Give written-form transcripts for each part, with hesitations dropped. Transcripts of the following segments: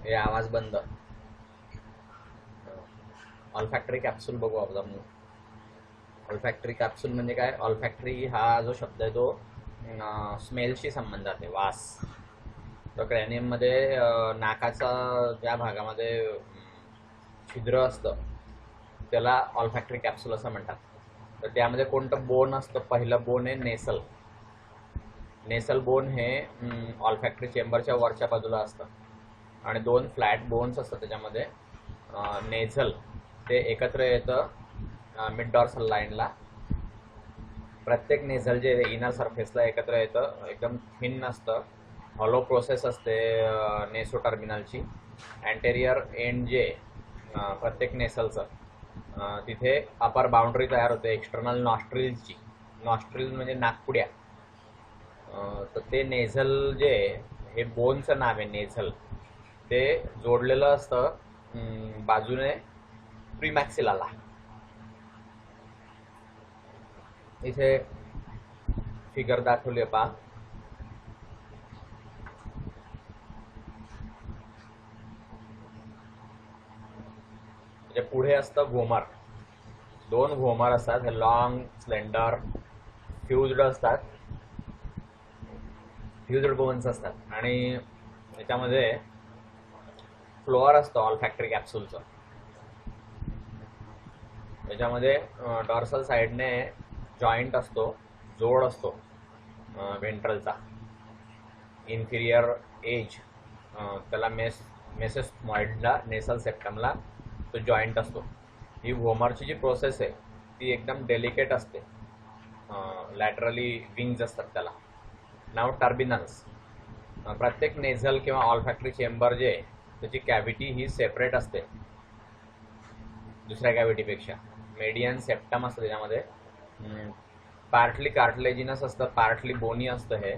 हे आवाज बंद. ऑलफॅक्टरी कॅप्सूल बघू आपण. ऑलफॅक्टरी कॅप्सूल म्हणजे काय? ऑलफॅक्टरी हा जो शब्द आहे तो स्मेलशी संबंधात आहे, वास. तर क्रॅनियममध्ये नाकाचा ज्या भागामध्ये छिद्र असतं त्याला ऑलफॅक्टरी कॅप्सूल असं म्हणतात. तर त्यामध्ये कोणतं बोन असतं? पहिलं बोन आहे नेसल. नेसल बोन हे ऑलफॅक्टरी चेंबरच्या वरच्या बाजूला असतं आणि दोन फ्लॅट बोन्स असतात त्याच्यामध्ये. नेझल ते एकत्र येतं मिड डॉर्सल लाईनला. प्रत्येक नेझल जे इनर सरफेसला एकत्र येतं, एकदम थिन असतं, हॉलो प्रोसेस असते नेसो टर्मिनलची. अँटेरियर एंड जे प्रत्येक नेसलचं तिथे अपर बाउंड्री तयार होते एक्सटर्नल नॉस्ट्रिल्सची. नॉस्ट्रिल म्हणजे नाकपुड्या. तर ते नेझल जे हे बोनचं नाव आहे नेझल, ते जोडलेलं असतं बाजूने प्रीमॅक्सिलाला. इथे फिगर दाखवली पहा. म्हणजे पुढे असतं व्होमर. दोन व्होमर असतात, हे लॉंग स्लेंडर फ्युज्ड असतात, फ्युज्ड बोन्स असतात आणि याच्यामध्ये फ्लोअर असतं ऑलफॅक्टरी कॅप्सूलचं. याच्यामध्ये डॉर्सल साईडने जॉईंट असतो, जोड असतो व्हेंट्रलचा. इन्फिरियर एज त्याला मेसेस्मॉइडला नेसल सेप्टमला तो जॉईंट असतो. ही व्होमरची जी प्रोसेस आहे ती एकदम डेलिकेट असते. लॅटरली विंग्ज असतात त्याला. नाव टर्बिनल्स. प्रत्येक नेझल किंवा ऑलफॅक्टरी चेंबर जे त्याची कॅव्हिटी ही सेपरेट असते दुसऱ्या कॅव्हिटीपेक्षा. मेडियन सेप्टम असतं त्याच्यामध्ये. पार्टली कार्टिलेजिनस असतं, पार्टली बोनी असतं हे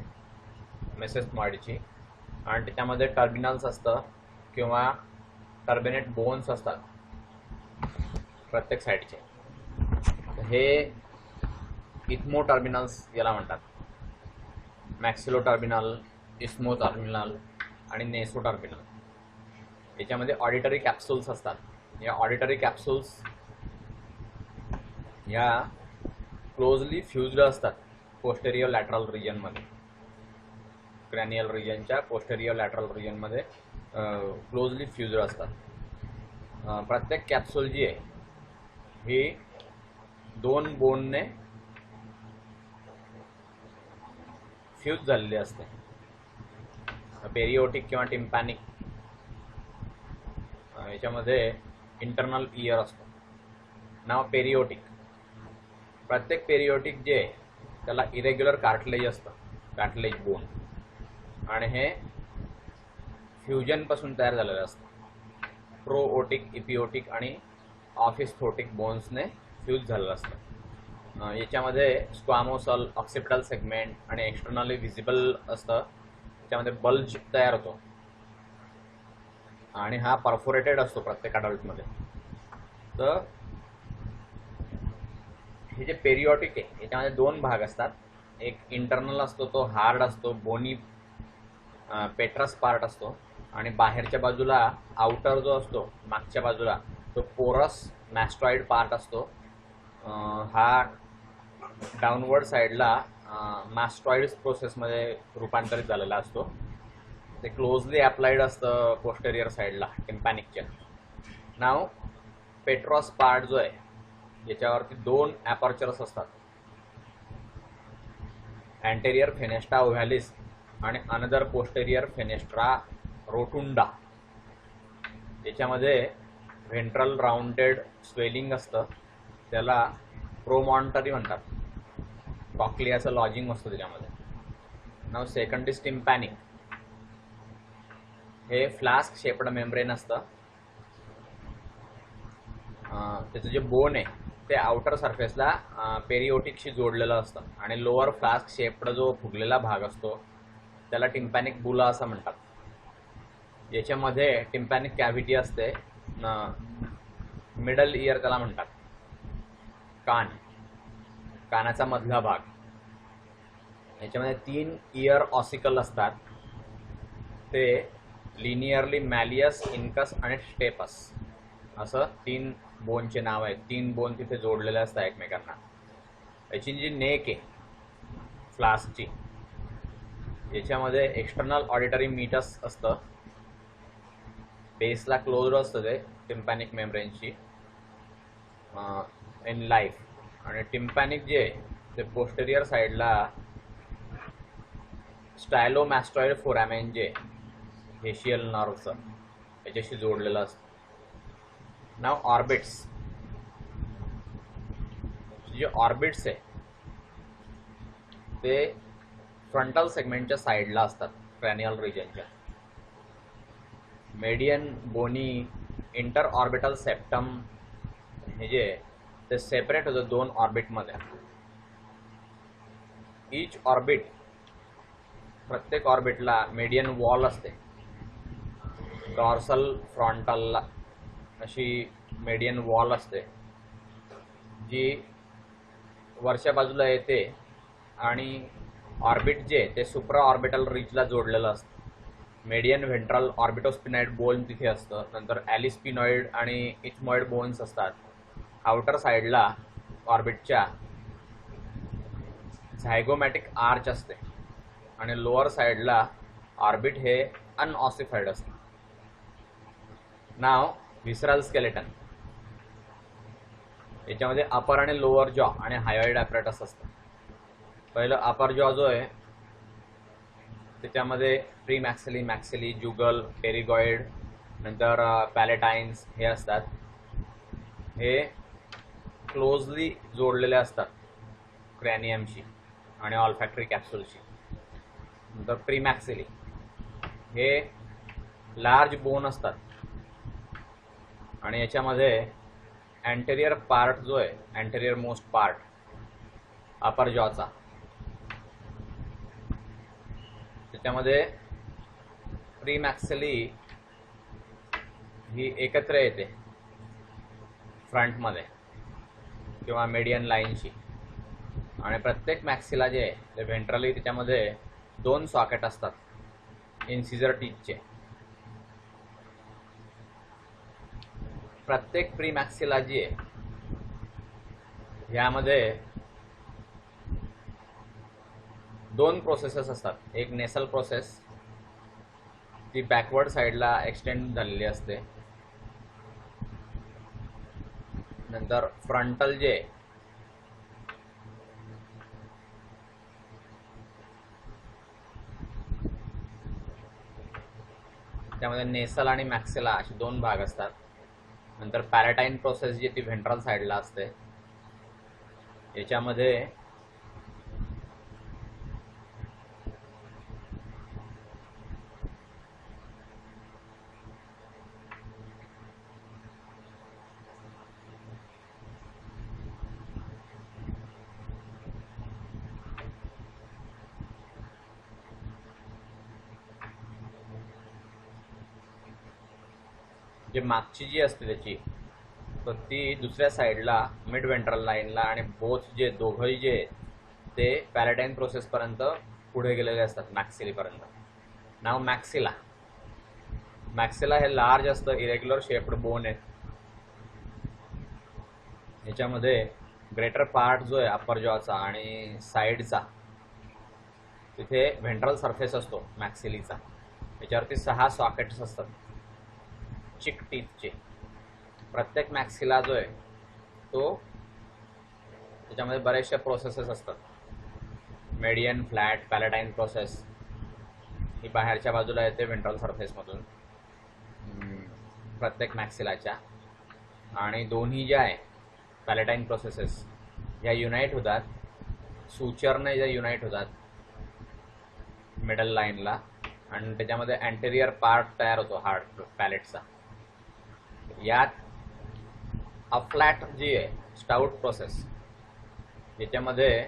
मेसेस्मॉइडची. आणि त्याच्यामध्ये टर्मिनल्स असतं किंवा टर्बिनेट बोन्स असतात प्रत्येक साईडचे. हे इथमो टर्मिनल्स याला म्हणतात. मॅक्सिलो टर्मिनल, इस्मो टर्मिनल आणि नेसो टर्मिनल. याच्यामध्ये ऑडिटरी कॅप्सूल्स असतात. या ऑडिटरी कॅप्सूल्स या क्लोजली फ्युज्ड असतात पोस्टेरियर लॅटरल रिजनमध्ये. क्रॅनियल रिजनच्या पोस्टेरियर लॅटरल रिजनमध्ये क्लोजली फ्युज्ड असतात. प्रत्येक कॅप्सूल जी आहे ही दोन बोनने फ्यूज झालेली असते. पेरिओटिक किंवा टिम्पॅनिक. याच्यामध्ये इंटरनल इयर असतो. नाव पेरिओटिक. प्रत्येक पेरिओटिक जे त्याला इरेग्युलर कार्टिलेज असतं, कार्टिलेज बोन, आणि हे फ्युजनपासून तयार झालेलं असतं. प्रोओटिक, इपिओटिक आणि ऑफिस्थोटिक बोन्सने फ्यूज झालेलं असतं. याच्यामध्ये स्क्वामोसल, ऑक्सिपिटल सेगमेंट आणि एक्सटर्नली व्हिजिबल असतं. त्याच्यामध्ये बल्ज तयार होतो आणि हा परफोरेटेड असतो प्रत्येक अडल्टमध्ये. तर हे जे पेरिओटिक आहे याच्यामध्ये दोन भाग असतात. एक इंटरनल असतो, तो हार्ड असतो, बोनी पेट्रस पार्ट असतो. आणि बाहेरच्या बाजूला आउटर जो असतो मागच्या बाजूला तो पोरस मॅस्टॉइड पार्ट असतो. हा डाऊनवर्ड साईडला मॅस्टॉइड्स प्रोसेसमध्ये रूपांतरित झालेला असतो. ते क्लोजली अप्लाइड असतं पोस्टेरियर साईडला टिम्पॅनिकच्या. नाव पेट्रॉस पार्ट जो आहे याच्यावरती दोन ॲपर्चर्स असतात, अँटेरियर फेनेस्ट्रा ओव्हॅलिस आणि अनदर पोस्टेरियर फेनेस्ट्रा रोटुंडा. याच्यामध्ये व्हेंट्रल राउंडेड स्वेलिंग असतं, त्याला प्रोमॉन्टरी म्हणतात. कॉक्लियाचं लॉजिंग असतं त्याच्यामध्ये. नाव सेकंड इज टिम्पॅनिक. हे फ्लास्क शेप्ड मेम्ब्रेन असतं. त्याचं जे बोन आहे ते आउटर सरफेसला पेरिओटिकशी जोडलेलं असतं आणि लोअर फ्लास्क शेप्ड जो फुगलेला भाग असतो त्याला टिम्पॅनिक बुला असं म्हणतात. याच्यामध्ये टिम्पॅनिक कॅव्हिटी असते. मिडल इयर त्याला म्हणतात. कान, कानाचा मधला भाग. याच्यामध्ये 3 इयर ऑसिकल असतात. ते लिनियरली मॅलियस, इनकस आणि स्टेपस असं 3 बोनचे नाव आहेत. 3 बोन तिथे जोडलेले असतात एकमेकांना. याची जी नेक आहे फ्लास्कची, याच्यामध्ये एक्सटर्नल ऑडिटरी मीटस असतं, बेसला क्लोज असतं ते टिम्पॅनिक मेम्ब्रेनची इन लाईफ, आणि टिम्पॅनिक जे ते पोस्टेरियर साईडला स्टायलोमॅस्टॉइड फोरॅमेन जे फेशियल नर्व्हचं याच्याशी जोडलेलं असतं. नाव ऑर्बिट्स, जे ऑर्बिट्स आहे ते फ्रंटल सेगमेंटच्या साईडला असतात, क्रॅनियल रिजनच्या. Median, bony, inter orbital septum हे जे ते सेपरेट होतं 2 ऑर्बिटमध्ये. ईच ऑर्बिट, प्रत्येक ऑर्बिटला मेडियन वॉल असते. डॉर्सल फ्रंटलला अशी मेडियन वॉल असते जी वरच्या बाजूला येते, आणि ऑर्बिट जे ते सुप्रा ऑर्बिटल रिजला जोडलेलं असतं. मेडियन व्हेंट्रल ऑर्बिटोस्पिनॉइड बोन तिथे असतं. नंतर ॲलिस्पिनॉइड आणि इथमॉइड बोन्स असतात. आउटर साईडला ऑर्बिटच्या झायगोमॅटिक आर्च असते, आणि लोअर साईडला ऑर्बिट हे अनऑसिफाईड असते. नाव व्हिसरल स्केलेटन. याच्यामध्ये अपर आणि लोअर जॉ आणि हायोइड ॲपरेटस असतं. पहिलं अपर जॉ जो आहे त्याच्यामध्ये प्री मॅक्सिली, मॅक्सिली, जुगल, टेरिगॉइड, नंतर पॅलेटाइन्स हे असतात. हे क्लोजली जोडलेले असतात क्रॅनियमशी आणि ऑल्फॅक्टरी कॅप्सूलशी. नंतर प्री मॅक्सिली हे लार्ज बोन असतात, आणि याच्यामध्ये अँटेरियर पार्ट जो आहे, अँटेरियर मोस्ट पार्ट अपर जॉचा, त्याच्यामध्ये प्री मॅक्सिली ही एकत्र येते फ्रंटमध्ये किंवा मेडियन लाईनशी, आणि प्रत्येक मॅक्सिला जे आहे ते व्हेंट्रली त्याच्यामध्ये 2 सॉकेट असतात इन्सिजर टीथचे. प्रत्येक प्री मॅक्सिला जी आहे ह्यामध्ये 2 प्रोसेसेस असतात. एक नेसल प्रोसेस, ती बॅकवर्ड साईडला एक्सटेंड झालेली असते. नंतर फ्रंटल जे त्यामध्ये नेसल आणि मॅक्सिला असे 2 भाग असतात. नंतर पॅलेटाईन प्रोसेस जी ती व्हेंट्रल साईडला असते. याच्यामध्ये जे मागची जी असते त्याची, तर ती दुसऱ्या साईडला मिड व्हेंट्रल लाईनला, आणि बोथ जे दोघंही जे ते पॅलेटाईन प्रोसेसपर्यंत पुढे गेलेले असतात मॅक्सिलीपर्यंत. नाव मॅक्सिला. मॅक्सिला हे लार्ज असतं, इरेग्युलर शेप्ड बोन आहे. याच्यामध्ये ग्रेटर पार्ट जो आहे अप्पर जॉचा आणि साईडचा, तिथे व्हेंट्रल सरफेस असतो मॅक्सिलीचा. याच्यावरती 6 सॉकेट्स असतात चिक टीथचे. प्रत्येक मॅक्सिला जो आहे तो त्याच्यामध्ये बरेचशा प्रोसेसेस असतात. मेडियन, फ्लॅट, पॅलेटाईन प्रोसेस ही बाहेरच्या बाजूला येते व्हेंट्रल सरफेसमधून प्रत्येक मॅक्सिलाच्या, आणि दोन्ही ज्या आहे पॅलेटाईन प्रोसेसेस ह्या युनाईट होतात, सुचरने ज्या युनाईट होतात मिडल लाईनला, आणि त्याच्यामध्ये अँटेरियर पार्ट तयार होतो हार्ड पॅलेटचा. यात अफ्लॅट जी आहे स्टाउट प्रोसेस, याच्यामध्ये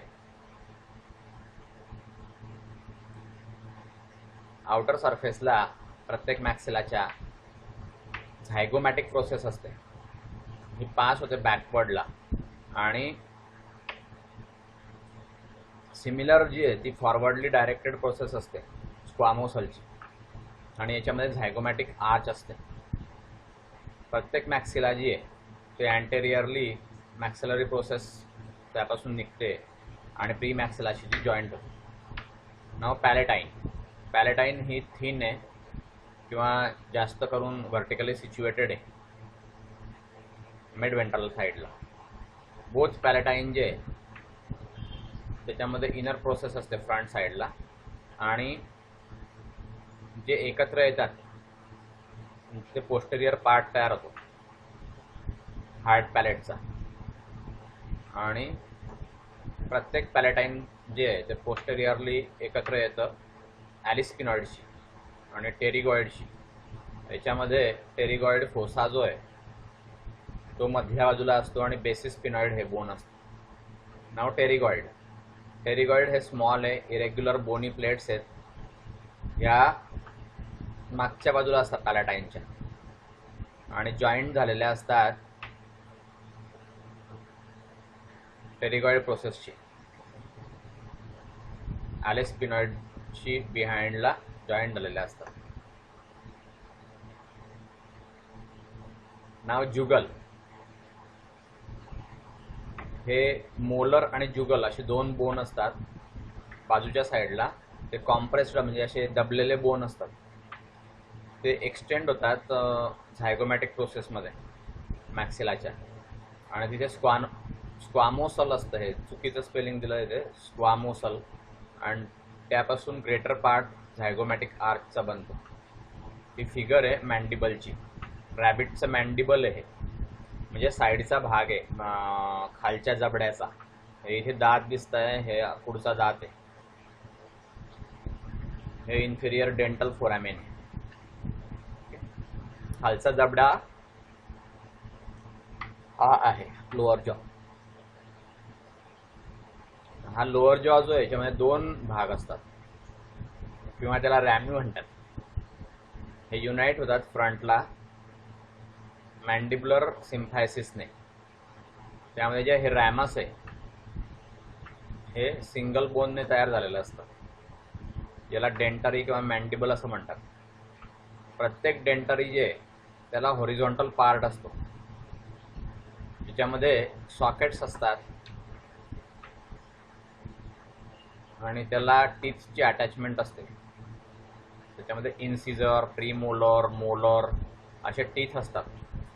आउटर सरफेसला प्रत्येक मॅक्सिलाच्या झायगोमॅटिक प्रोसेस असते. ही पास होते बॅकवर्डला, आणि सिमिलर जी आहे ती फॉरवर्डली डायरेक्टेड प्रोसेस असते स्क्वामोसलची. आणि याच्यामध्ये झायगोमॅटिक आर्च असते. प्रत्येक मॅक्सिला जी आहे ते अँटेरियरली मॅक्सिलरी प्रोसेस त्यापासून निघते आणि प्री मॅक्सिलाशी जी जॉईंट होते. नाव पॅलेटाईन ही थिन आहे किंवा जास्त करून व्हर्टिकली सिच्युएटेड आहे मिड वेंट्रल साईडला. बोथ पॅलेटाईन जे आहे त्याच्यामध्ये इनर प्रोसेस असते फ्रंट साईडला, आणि जे एकत्र येतात ते पोस्टेरियर पार्ट तयार होतो हार्ड पॅलेटचा. आणि प्रत्येक पॅलेटाईन जे आहे ते पोस्टेरियरली एकत्र येतं ॲलिस्पिनॉइडशी आणि टेरिगॉइडशी. याच्यामध्ये टेरिगॉइड फोसा जो आहे तो मध्या बाजूला असतो आणि बेसिस पिनॉइड हे बोन असतं. नाव टेरिगॉइड हे स्मॉल आहे, इरेग्युलर बोनी प्लेट्स आहेत, या मागच्या बाजूला असतात पॅलेटाईनच्या आणि जॉईंट झालेल्या असतात टेरिगॉइड प्रोसेसची. ॲलिस्पिनॉइडशी बिहाइंडला जॉईंट झालेल्या असतात. नाव जुगल. हे मोलर आणि जुगल असे दोन बोन असतात बाजूच्या साईडला. ते कॉम्प्रेस्ड म्हणजे असे दबलेले बोन असतात. ते एक्सटेंड होतात झायगोमॅटिक प्रोसेसमध्ये मॅक्सिलाच्या, आणि तिथे स्क्वामोसल असतं. हे चुकीचं स्पेलिंग दिलं आहे, ते स्क्वामोसल. आणि त्यापासून ग्रेटर पार्ट झायगोमॅटिक आर्चचा बनतो. ही फिगर आहे मॅन्डिबलची. रॅबिटचं मॅन्डिबल आहे, म्हणजे साईडचा भाग आहे खालच्या जबड्याचा. इथे दात दिसत आहे, हे पुढचा दात आहे. हे इन्फिरियर डेंटल फोरामेन. खालचा जबडा हा आहे लोअर जॉ. हा लोअर जॉ जो आहे याच्यामध्ये दोन भाग असतात किंवा त्याला रॅमी म्हणतात. हे युनाइट होतात फ्रंटला मॅन्डिबुलर सिम्फायसिसने. त्यामध्ये जे हे रॅमस आहे हे सिंगल बोनने तयार झालेलं असतं. याला डेंटरी किंवा मॅन्डिबल असं म्हणतात. प्रत्येक डेंटरी जे आहे त्याला हॉरिझॉन्टल पार्ट असतो, ज्याच्यामध्ये सॉकेट्स असतात आणि त्याला टीथची अटॅचमेंट असते. त्याच्यामध्ये इन्सिजर, प्रीमोलर, मोलर असे टीथ असतात.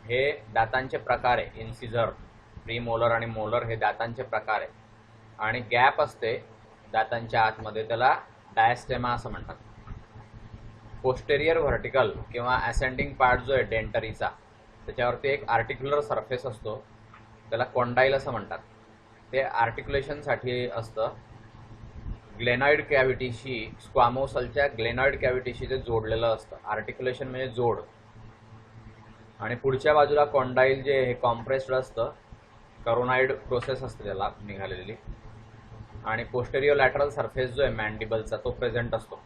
हे दातांचे प्रकार आहे. इन्सिजर, प्रीमोलर आणि मोलर हे दातांचे प्रकार आहे. आणि गॅप असते दातांच्या आतमध्ये, त्याला डायस्टेमा असं म्हणतात. पोस्टेरियर व्हर्टिकल किंवा असेंडिंग पार्ट जो आहे डेंटरीचा, त्याच्यावरती एक आर्टिक्युलर सरफेस असतो, त्याला कॉन्डाईल असं म्हणतात. ते आर्टिक्युलेशनसाठी असतं. ग्लेनॉइड कॅव्हिटीशी, स्क्वामोसलच्या ग्लेनॉइड कॅव्हिटीशी ते जोडलेलं असतं. आर्टिक्युलेशन म्हणजे जोड. आणि पुढच्या बाजूला कॉन्डाईल जे हे कॉम्प्रेस्ड असतं, करोनाइड प्रोसेस असते त्याला निघालेली. आणि पोस्टेरियर लॅटरल सरफेस जो आहे मॅन्डिबलचा तो प्रेझेंट असतो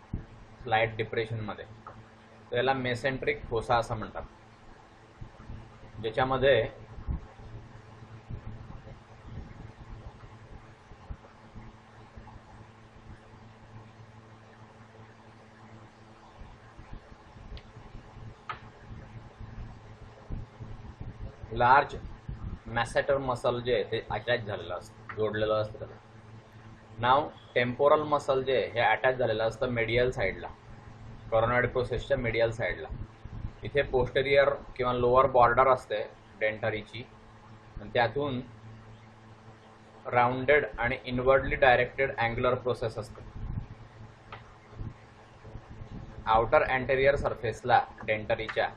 स्लाइट डिप्रेशनमध्ये. त्याला मेसेंट्रिक फोसा असं म्हणतात, ज्याच्यामध्ये लार्ज मॅसेटर मसल जे आहे ते अटॅच झालेलं असतं, जोडलेलं असतं त्याला. नाव टेम्पोरल मसल जे आहे हे अटॅच झालेलं असतं मेडियल साईडला, कॉरोनाइड प्रोसेसच्या मेडियल साईडला. इथे पोस्टेरियर किंवा लोअर बॉर्डर असते डेंटरीची, आणि त्यातून राउंडेड आणि इनवर्डली डायरेक्टेड अँग्युलर प्रोसेस असते. आउटर अँटेरियर सरफेसला डेंटरीच्या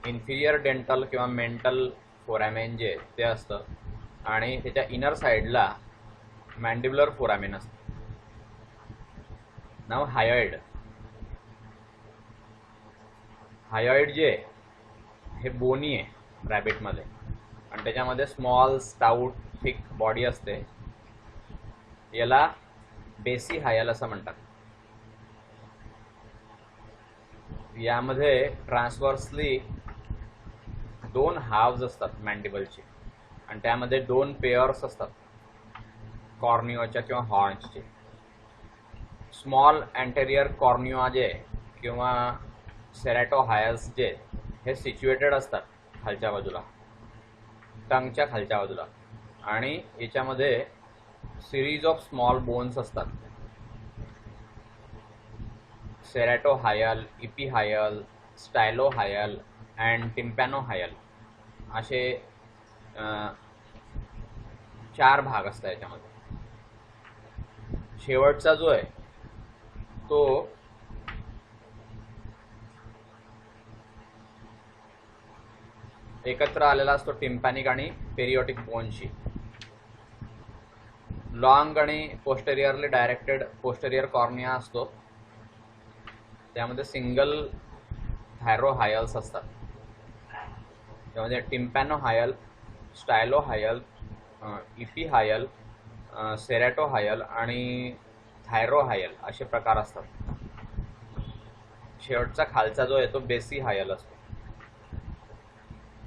इन्फिरियर डेंटल किंवा मेंटल फोरामेन जे ते असतं, आणि त्याच्या इनर साईडला मॅन्डिबुलर फोरामेन असतं. नाव हायोइड. हायोइड जे हे बोनी आहे रॅबिटमध्ये, आणि त्याच्यामध्ये स्मॉल स्टाउट थिक बॉडी असते. याला बेसी हायल असं म्हणतात. यामध्ये ट्रान्सवर्सली दोन हाव्ज असतात मॅन्डिबलचे, आणि त्यामध्ये दोन पेयर्स असतात कॉर्निओच्या किंवा हॉर्न्सचे. स्मॉल अँटेरियर कॉर्निओ जे किंवा सेरॅटोहायल्स जे हे सिच्युएटेड असतात खालच्या बाजूला, टंगच्या खालच्या बाजूला, आणि याच्यामध्ये सिरीज ऑफ स्मॉल बोन्स असतात. सेरॅटोहायल, इपिहायल, स्टायलोहायल अँड टिम्पॅनोहायल असे 4 भाग असतात याच्यामध्ये. शेवटचा जो आहे तो एकत्र आलेला असतो टिम्पॅनिक आणि पेरियोटिक बोनशी. लॉंग आणि पोस्टेरियरली डायरेक्टेड पोस्टेरियर कॉर्निया असतो, त्यामध्ये सिंगल थायरोहायल्स असतात. त्यामध्ये टिम्पॅनोहायल, स्टायलोहायल, इपिहायल, सेरॅटोहायल आणि थायरोहायल असे प्रकार असतात. शेवटचा खालचा जो आहे तो बेसिहायल असतो.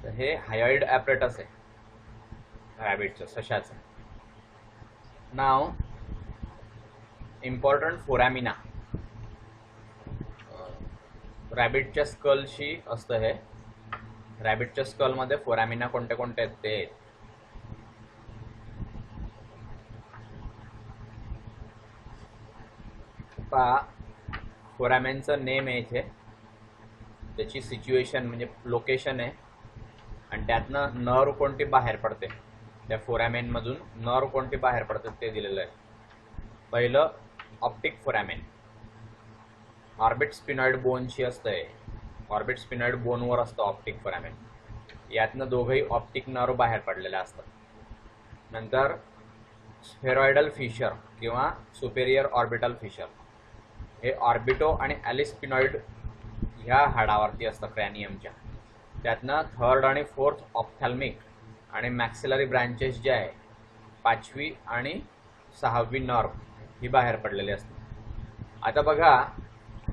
तर हे हायोइड ॲपरेटस आहे रॅबिटचं, सशाचं. नाव इम्पॉर्टंट फोरॅमिना रॅबिटच्या स्कलशी असतं. हे रॅबिटच्या स्कलमध्ये फोरॅमिना कोणते कोणते आहेत ते पहा. फोरॅमेनचं नेम आहे इथे, त्याची सिच्युएशन म्हणजे लोकेशन आहे, आणि त्यातनं नर्व कोणती बाहेर पडते, त्या फोरॅमेनमधून नर्व कोणती बाहेर पडते ते दिलेलं आहे. पहिलं ऑप्टिक फोरॅमेन, ऑर्बिट स्पिनॉइड बोनशी असतं. हे ऑर्बिट स्पिनॉइड बोनवर असतं ऑप्टिक फोरॅमेन. यातनं दोघंही ऑप्टिक नर्व बाहेर पडलेले असतात. नंतर स्फेरॉइडल फिशर किंवा सुपेरियर ऑर्बिटल फिशर, हे ऑर्बिटो आणि ॲलिस्पिनॉइड ह्या हाडावरती असतं क्रॅनियमच्या. त्यातनं 3rd आणि 4th ऑप्थॅल्मिक आणि मॅक्सिलरी ब्रँचेस जे आहे, 5वी आणि 6वी नर्व ही बाहेर पडलेली असते. आता बघा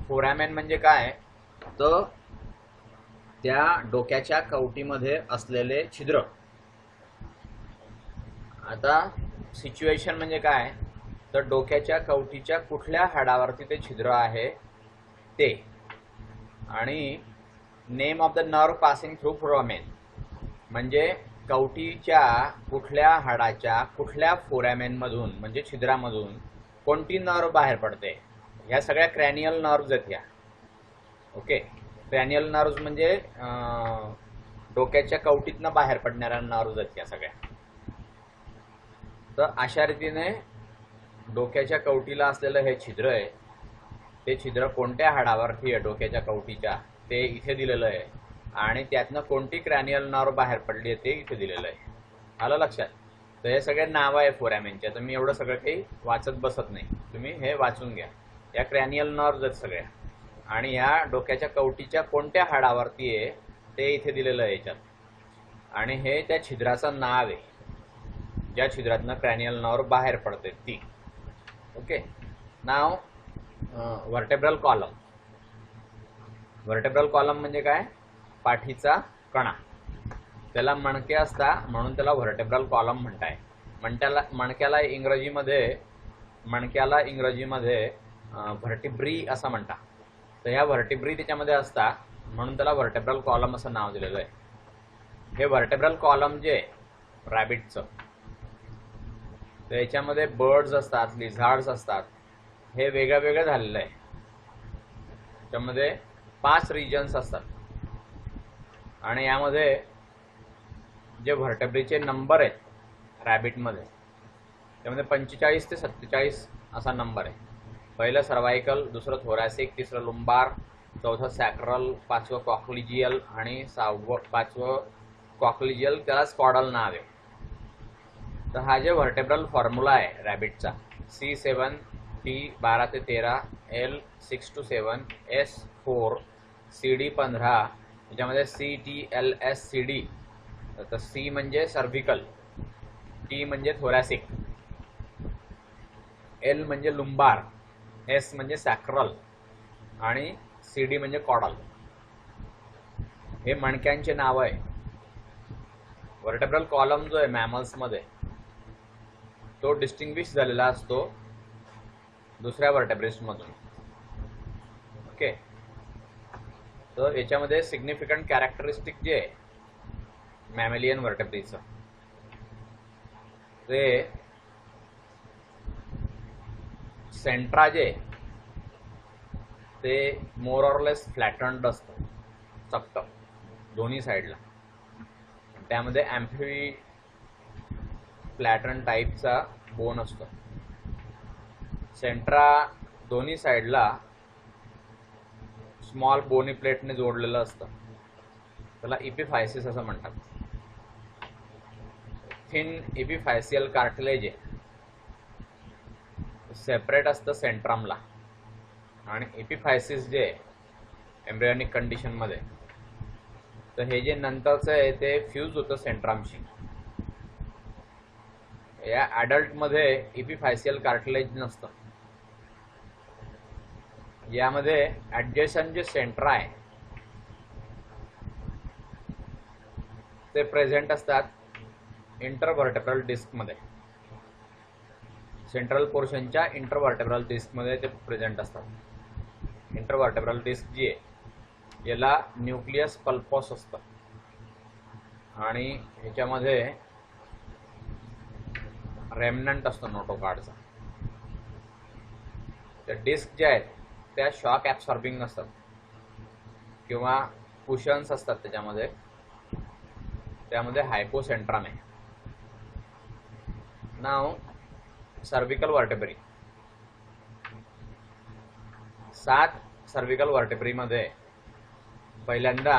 फोरॅमेन म्हणजे काय, तर त्या डोक्याच्या कवटीमध्ये असलेले छिद्र. आता सिच्युएशन म्हणजे काय, तर डोक्याच्या कवटीच्या कुठल्या हाडावरती ते छिद्र आहे ते, आणि name of the nerve passing through foramen म्हणजे कवटीच्या कुठल्या हाडाच्या कुठल्या फोरॅमेनमधून म्हणजे छिद्रामधून कोणती नर्व बाहेर पडते. ह्या सगळ्या क्रॅनियल नर्व्ज आहेत ह्या. ओके, क्रॅनियल नर्व्ज म्हणजे डोक्याच्या कवटीतनं बाहेर पडणाऱ्या नर्व्ज आहेत ह्या सगळ्या. तर अशा रीतीने डोक्याच्या कवटीला असलेलं हे छिद्र आहे, ते छिद्र कोणत्या हाडावरती आहे डोक्याच्या कवटीच्या ते इथे दिलेलं आहे, आणि त्यातनं कोणती क्रॅनियल नर्व बाहेर पडली आहे ते इथे दिलेलं आहे. आलं लक्षात? तर हे सगळे नावं आहे फोरॅमेनच्या. तर मी एवढं सगळं काही वाचत बसत नाही, तुम्ही हे वाचून घ्या. या क्रॅनियल नर्व्ज आहेत सगळ्या, आणि ह्या डोक्याच्या कवटीच्या कोणत्या हाडावरती आहे ते इथे दिलेलं आहे याच्यात, आणि हे त्या छिद्राचं नाव आहे ज्या छिद्रातनं क्रॅनियल नर्व बाहेर पडते ती. ओके, नाव व्हर्टेब्रल कॉलम. व्हर्टेब्रल कॉलम म्हणजे काय, पाठीचा कणा. त्याला मणके असता म्हणून त्याला व्हर्टेब्रल कॉलम म्हणताय. मणक्याला इंग्रजीमध्ये व्हर्टिब्री असं म्हणतात. तर ह्या व्हर्टिब्री त्याच्यामध्ये असता म्हणून त्याला व्हर्टेब्रल कॉलम असं नाव दिलेलं आहे. हे व्हर्टेब्रल कॉलम जे रॅबिटचं, तर याच्यामध्ये बर्ड्स असतात, लिझार्ड्स असतात, हे वेगळं वेगळं झालेलं आहे. त्यामध्ये 5 रिजन्स असतात, आणि यामध्ये जे व्हर्टेब्रेचे नंबर आहेत रॅबिटमध्ये, त्यामध्ये 45 ते 47 असा नंबर आहे. पहिलं सर्वायकल, दुसरं थोरॅसिक, तिसरं लुंबार, चौथं सॅक्रल, 5वं कॉक्लिजियल आणि 5वं कॉक्लिजियल, त्याला स्कॉडल नाव आहे. तर हा जे व्हर्टेब्रल फॉर्म्युला आहे रॅबिटचा, C7, T12 ते 13, L6 to 7, S4, CD15, त्याच्यामध्ये CTLSCD. तर C म्हणजे सर्व्हिकल, T म्हणजे थोरॅसिक, L म्हणजे लुंबार, S म्हणजे सॅक्रल आणि CD म्हणजे कॉडल. हे मणक्यांचे नाव आहे. व्हर्टेब्रल कॉलम जो आहे मॅमल्समध्ये तो डिस्टिंग्विश झालेला असतो दुसऱ्या व्हर्टेब्रेट्समधून. ओके, तर याच्यामध्ये सिग्निफिकंट कॅरेक्टरिस्टिक जे आहे मॅमेलियन वर्टेब्रेचं, ते सेंट्रा जे ते मोर ऑर लेस फ्लॅटन्ड असतं, चपट दोन्ही साईडला. त्यामध्ये ॲम्फी फ्लॅटन टाईपचा बोन असतो. सेंट्रा दोन्ही साईडला स्मॉल बोनी प्लेटने जोडलेलं असतं. त्याला इपिफायसिस असं म्हणतात. थिन इपिफायसियल कार्टिलेज आहे, सेपरेट असतं सेंट्रमला. आणि इपिफायसिस जे आहे एम्ब्रियॉनिक कंडिशनमध्ये, तर हे जे नंतरचं आहे ते फ्यूज होतं सेंट्रमशी. या ॲडल्टमध्ये इपिफायसियल कार्टिलेज नसतं. यामध्ये ॲडजेसंट जे सेंट्रा आहे ते प्रेझेंट असतात इंटरव्हर्टेब्रल डिस्कमध्ये. सेंट्रल पोर्शनच्या इंटरव्हर्टेब्रल डिस्कमध्ये ते प्रेझेंट असतात. इंटरव्हर्टेब्रल डिस्क जी आहे याला न्यूक्लियस पल्पोस असतं आणि ह्याच्यामध्ये रेमनंट असतो नोटोकार्डचा. त्या डिस्क ज्या आहेत त्या शॉक ॲब्सॉर्बिंग असतात किंवा कुशन्स असतात त्याच्यामध्ये. त्यामध्ये हायपोसेंट्रम आहे. नाव सर्विकल वर्टेब्री. 7 सर्विकल वर्टेब्रीमध्ये पहिल्यांदा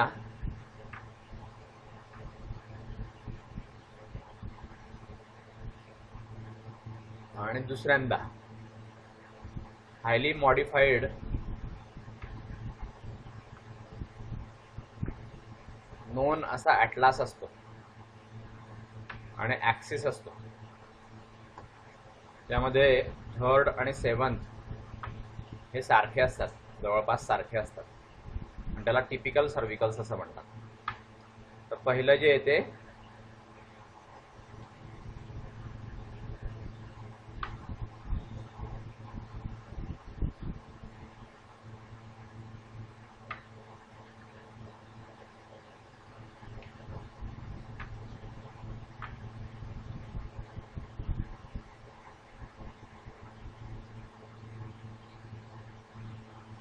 आणि दुसऱ्यांदा हायली मॉडिफाईड नोन असा ॲटलास असतो आणि ॲक्सिस असतो. त्यामध्ये 3rd आणि 7th हे सारखे असतात, जवळपास सारखे असतात, आणि त्याला टिपिकल सर्विकल्स असं म्हणतात. तर पहिलं जे येते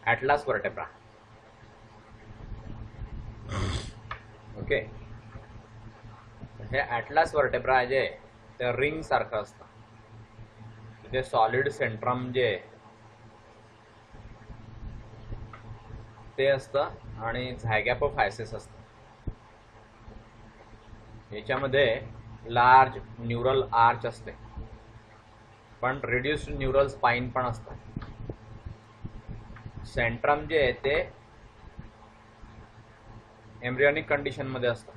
ॲटलास वर्टेब्रा. ओके, हे ॲटलास वर्टेब्रा जे ते रिंग सारखं असतं. तिथे सॉलिड सेंट्रम जे ते असतं आणि झायगॅपोफायसिस असतं. याच्यामध्ये लार्ज न्यूरल आर्च असते, पण रिड्युस्ड न्यूरल स्पाइन पण असतं. सेंट्रम जे आहे ते एम्ब्रियॉनिक कंडिशनमध्ये असतं,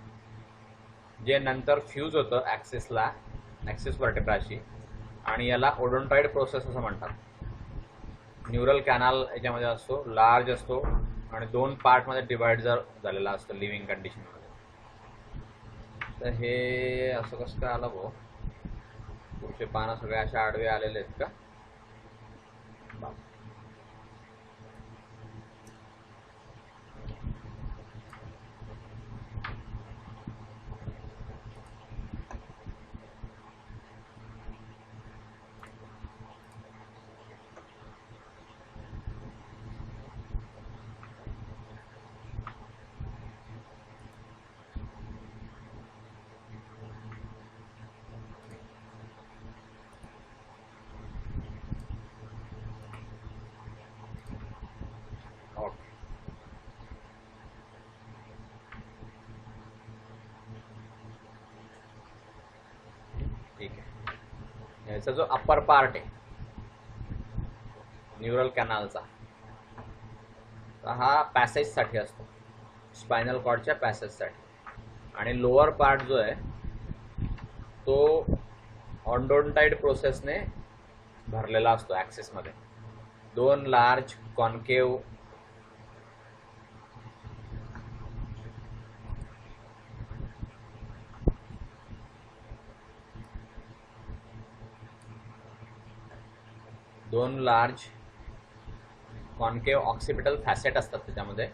जे नंतर फ्यूज होतं ॲक्सिसला, ॲक्सिस वर्टेब्राशी, आणि याला ओडोंटॉइड प्रोसेस असं म्हणतात. न्यूरल कॅनल याच्यामध्ये असतो, लार्ज असतो आणि 2 पार्टमध्ये डिवाइड झालेला असतो लिव्हिंग कंडिशनमध्ये. तर हे असं कसं काय आलं भाऊ? पुढचे पानं सगळे अशा आडवे आलेले आहेत का? ठीक आहे. याचा जो अप्पर पार्ट आहे न्यूरल कॅनलचा, तर हा पॅसेजसाठी असतो, स्पायनल कॉर्डच्या पॅसेजसाठी. आणि लोअर पार्ट जो आहे तो ऑन्डोंटाइड प्रोसेसने भरलेला असतो ॲक्सिसमध्ये. 2 large concave concave occipital facet असतात त्याच्यामध्ये,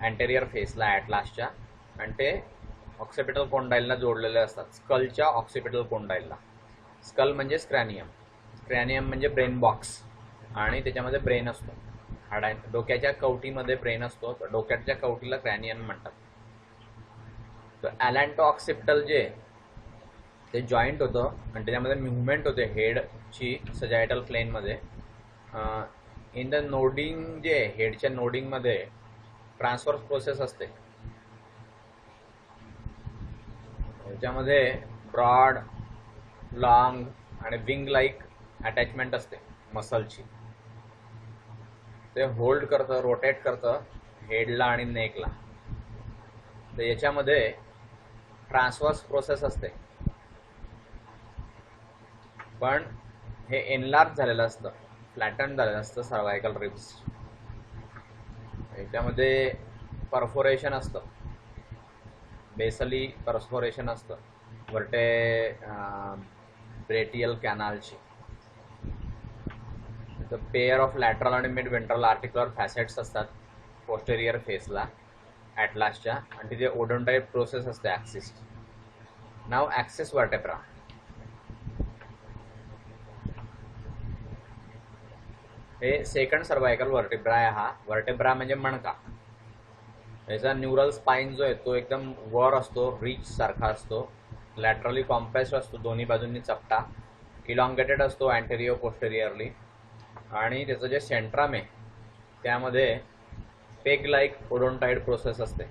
अँटेरियर फेसला ॲटलासच्या, आणि ते ऑक्सिपिटल कोंडाईलला जोडलेले असतात, स्कलच्या ऑक्सिपिटल कोंडाईलला. स्कल म्हणजे स्क्रॅनियम, स्क्रॅनियम म्हणजे ब्रेन बॉक्स, आणि त्याच्यामध्ये ब्रेन असतो. डोक्याच्या कवटीमध्ये ब्रेन असतो, तर डोक्याच्या कवटीला क्रॅनियम म्हणतात. तर ॲलॅन्टो ऑक्सिपिटल जे ते जॉईंट होतं आणि त्याच्यामध्ये मुव्हमेंट होते हेडची सजायटल प्लेनमध्ये. इन द नोडिंग जे हेडच्या नोडिंगमध्ये ट्रान्सफर्स प्रोसेस असते. त्याच्यामध्ये ब्रॉड, लॉंग आणि विंग लाईक अटॅचमेंट असते मसलची. ते होल्ड करतं, रोटेट करतं हेडला आणि नेकला. तर याच्यामध्ये ट्रान्सफर्स प्रोसेस असते, पण हे एनलार्ज झालेलं असतं, फ्लॅटन झालेलं असतं सर्वायकल रिब्स. याच्यामध्ये परफोरेशन असतं, बेसली परफोरेशन असतं ब्रेटियल कॅनालची. तर पेअर ऑफ लॅटरल आणि मिड वेंट्रल आर्टिक्युलर फॅसेट्स असतात पोस्टेरियर फेसला ॲटलासच्या, आणि तिथे ओडोंटाइड प्रोसेस असते ॲक्सिस. नाव ॲक्सिस वर्टेब्रा. हे सेकंड सर्वायकल वर्टेब्रा आहे. हा वर्टेब्रा म्हणजे मणका. याचा न्यूरल स्पाइन जो आहे तो एकदम वर असतो, रिच सारखा असतो, लॅटरली कॉम्प्रेस्ड असतो, दोन्ही बाजूंनी चपटा, इलॉंगेटेड असतो अँटेरियर पोस्टेरियरली, आणि त्याचं जे सेंट्रम आहे त्यामध्ये पेग लाईक ओडोंटाइड प्रोसेस असते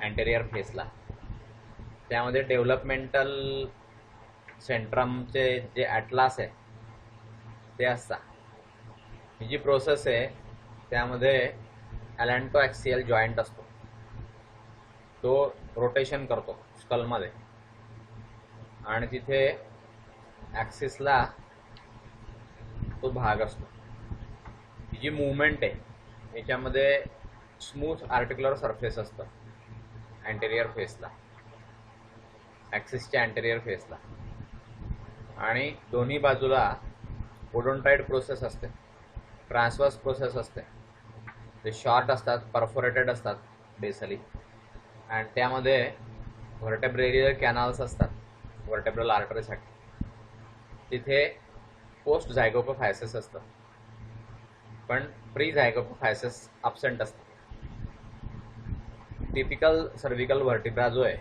अँटेरियर फेसला. त्यामध्ये डेव्हलपमेंटल सेंट्रमचे जे ॲटलास आहे ते असतात. ही जी प्रोसेस आहे त्यामध्ये ॲलॅन्टो ॲक्सियल जॉईंट असतो, तो रोटेशन करतो स्कलमध्ये, आणि तिथे ॲक्सिसला तो भाग असतो. ही जी मूवमेंट आहे याच्यामध्ये स्मूथ आर्टिक्युलर सरफेस असतं अँटेरियर फेसला, ॲक्सिसच्या अँटेरियर फेसला, आणि दोन्ही बाजूला ओडोंटाइड प्रोसेस असते, ट्रान्सवर्स प्रोसेस असते. ते शॉर्ट असतात, परफोरेटेड असतात बेसली, आणि त्यामध्ये व्हर्टेब्रेरियल कॅनाल्स असतात व्हर्टेब्रल आर्टरीसाठी. तिथे पोस्ट झायगोपोफायसिस असतं, पण प्री झायगोपोफायसिस अब्सेंट असतं. टिपिकल सर्व्हिकल व्हर्टिब्रा जो आहे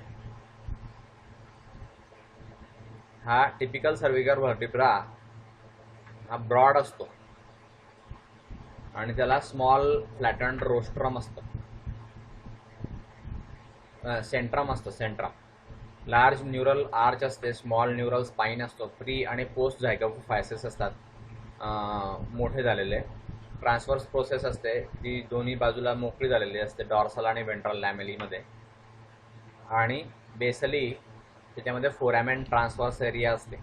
हा टिपिकल सर्व्हिकल व्हर्टिब्रा हा ब्रॉड असतो, आणि त्याला स्मॉल फ्लॅटन्ड रोस्ट्रम असतं, सेंट्रम असतं, सेंट्रम. लार्ज न्यूरल आर्च असते, स्मॉल न्यूरल स्पाइन असतो, प्री आणि पोस्ट झायगोपोफायसिस असतात मोठे झालेले. ट्रान्सवर्स प्रोसेस असते, ती दोन्ही बाजूला मोकळी झालेली असते डॉर्सल आणि वेंट्रल लॅमेलीमध्ये, आणि बेसली त्याच्यामध्ये फोरॅमेन ट्रान्सवर्स एरिया असते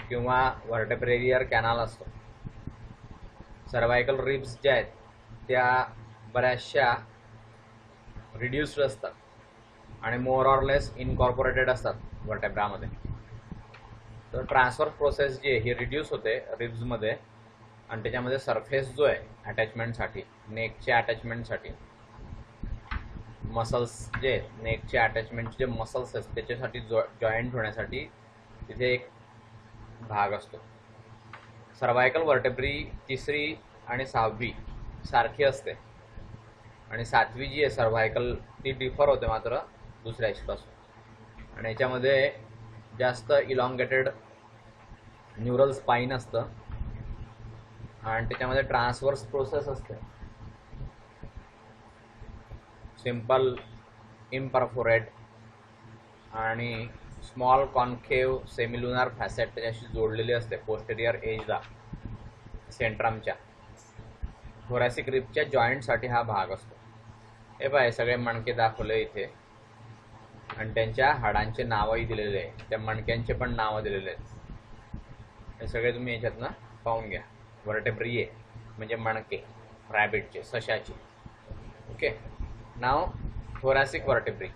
किंवा व्हर्टेब्रेरियर कॅनाल असतो. सर्वायकल रिब्स ज्या आहेत त्या बऱ्याचशा रिड्यूस्ड असतात आणि मोर ऑर लेस इनकॉर्पोरेटेड असतात व्हर्टेब्रामध्ये. तर ट्रान्सफर प्रोसेस जी आहे ही रिड्यूस होते रिब्समध्ये, आणि त्याच्यामध्ये सरफेस जो आहे अटॅचमेंटसाठी, नेकच्या अटॅचमेंटसाठी, मसल्स जे आहेत नेकच्या अटॅचमेंटचे जे मसल्स आहेत त्याच्यासाठी जॉईंट होण्यासाठी तिथे एक भाग असतो. सर्वायकल व्हर्टेब्री तिसरी आणि सहावी सारखी असते, आणि सातवी जी आहे सर्वायकल ती डिफर होते मात्र दुसऱ्या याच्यापासून, आणि याच्यामध्ये जास्त इलॉंगेटेड न्यूरल स्पाइन असतं, आणि त्याच्यामध्ये ट्रान्सवर्स प्रोसेस असते, सिंपल इम्परफोरेट, आणि स्मॉल कॉन्केव सेमिलुनार फॅसेट त्याच्याशी जोडलेली असते पोस्टेरियर एजला सेंट्रमच्या. थोरॅसिक रिबच्या जॉईंटसाठी हा भाग असतो. हे पाय सगळे मणके दाखवले इथे, आणि त्यांच्या हाडांचे नावही दिलेले आहे, त्या मणक्यांचे पण नावं दिलेले आहेत. हे सगळे तुम्ही याच्यातनं पाहून घ्या. व्हर्टेब्रिये म्हणजे मणके, रॅबिटचे, सशाची. ओके, नाव थोरॅसिक व्हर्टेब्री.